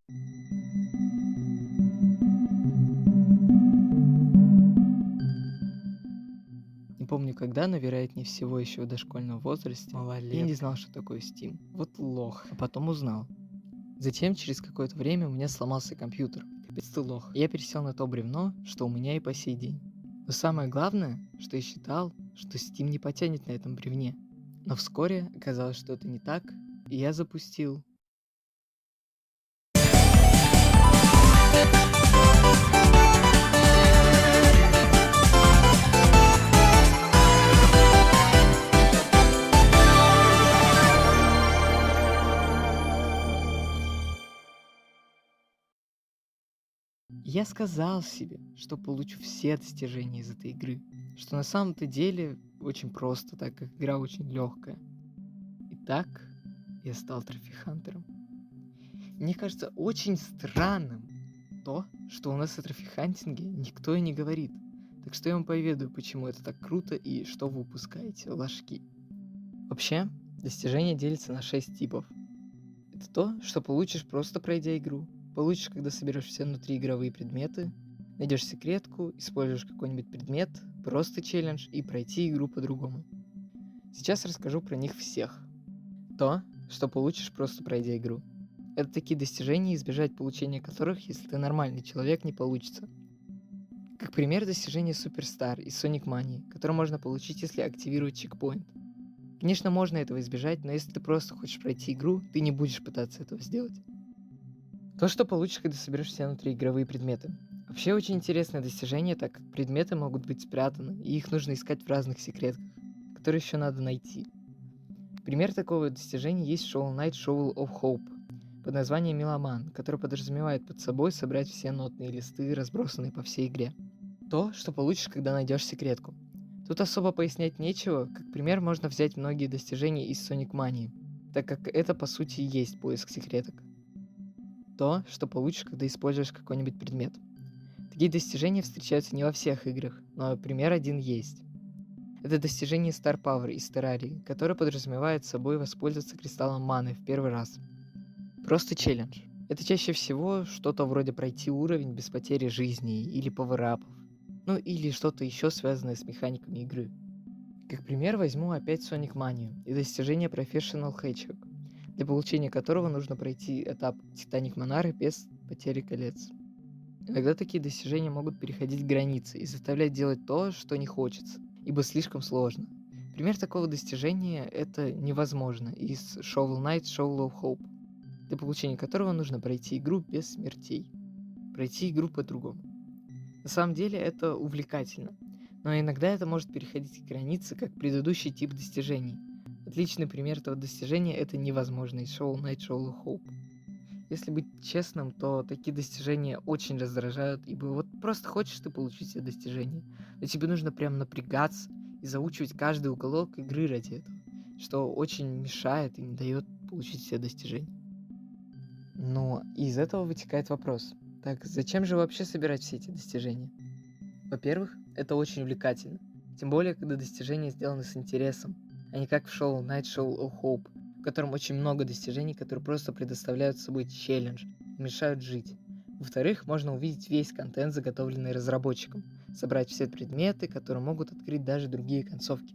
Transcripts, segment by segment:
Не помню когда, но вероятнее всего еще в дошкольном возрасте. Я не знал, что такое Steam. Вот лох. А потом узнал. Затем, через какое-то время, у меня сломался компьютер. Капец ты лох. И я пересел на то бревно, что у меня и по сей день. Но самое главное, что я считал, что Steam не потянет на этом бревне. Но вскоре оказалось, что это не так, и я запустил. Я сказал себе, что получу все достижения из этой игры. Что на самом-то деле очень просто, так как игра очень легкая. И так я стал трофи-хантером. Мне кажется очень странным то, что у нас о трофи-хантинге никто и не говорит. Так что я вам поведаю, почему это так круто и что вы упускаете, ложки. Вообще, достижения делятся на 6 типов. Это то, что получишь просто пройдя игру. Получишь, когда соберешь все внутриигровые предметы, найдешь секретку, используешь какой-нибудь предмет, просто челлендж и пройти игру по-другому. Сейчас расскажу про них всех. То, что получишь просто пройдя игру. Это такие достижения, избежать получения которых, если ты нормальный человек, не получится. Как пример достижения Суперстар из Sonic Mania, которое можно получить, если активировать чекпоинт. Конечно, можно этого избежать, но если ты просто хочешь пройти игру, ты не будешь пытаться этого сделать. То, что получишь, когда соберешь все внутриигровые предметы. Вообще очень интересное достижение, так как предметы могут быть спрятаны, и их нужно искать в разных секретках, которые еще надо найти. Пример такого достижения есть Shovel Knight Shovel of Hope под названием Меломан, который подразумевает под собой собрать все нотные листы, разбросанные по всей игре. То, что получишь, когда найдешь секретку. Тут особо пояснять нечего, как пример можно взять многие достижения из Sonic Mania, так как это по сути и есть поиск секреток. То, что получишь, когда используешь какой-нибудь предмет. Такие достижения встречаются не во всех играх, но пример один есть. Это достижение Star Power из Terraria, которое подразумевает собой воспользоваться кристаллом маны в первый раз. Просто челлендж. Это чаще всего что-то вроде пройти уровень без потери жизни или пауэрапов. Ну или что-то еще связанное с механиками игры. Как пример возьму опять Sonic Mania и достижение Professional Hedgehog, для получения которого нужно пройти этап Титаник Монары без потери колец. Иногда такие достижения могут переходить границы и заставлять делать то, что не хочется, ибо слишком сложно. Пример такого достижения это невозможно из Shovel Knight Shovel of Hope, для получения которого нужно пройти игру без смертей. Пройти игру по-другому. На самом деле это увлекательно, но иногда это может переходить границы, как предыдущий тип достижений. Отличный пример этого достижения это невозможно из Shovel Knight Shovel of Hope. Если быть честным, то такие достижения очень раздражают, ибо вот просто хочешь ты получить все достижения, но тебе нужно прям напрягаться и заучивать каждый уголок игры ради этого, что очень мешает и не дает получить все достижения. Но из этого вытекает вопрос. Так зачем же вообще собирать все эти достижения? Во-первых, это очень увлекательно. Тем более, когда достижения сделаны с интересом, а не как в Shovel Knight Shovel of Hope, в котором очень много достижений, которые просто предоставляют собой челлендж и мешают жить. Во-вторых, можно увидеть весь контент, заготовленный разработчиком, собрать все предметы, которые могут открыть даже другие концовки.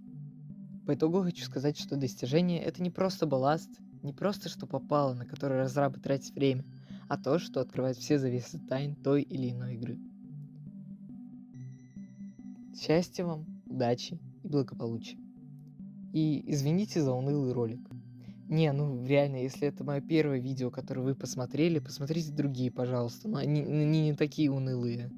По итогу хочу сказать, что достижение это не просто балласт, не просто что попало, на которое разрабы тратят время, а то, что открывает все завесы тайн той или иной игры. Счастья вам, удачи и благополучия. И извините за унылый ролик. Не, ну реально, если это мое первое видео, которое вы посмотрели, посмотрите другие, пожалуйста. Но они не такие унылые.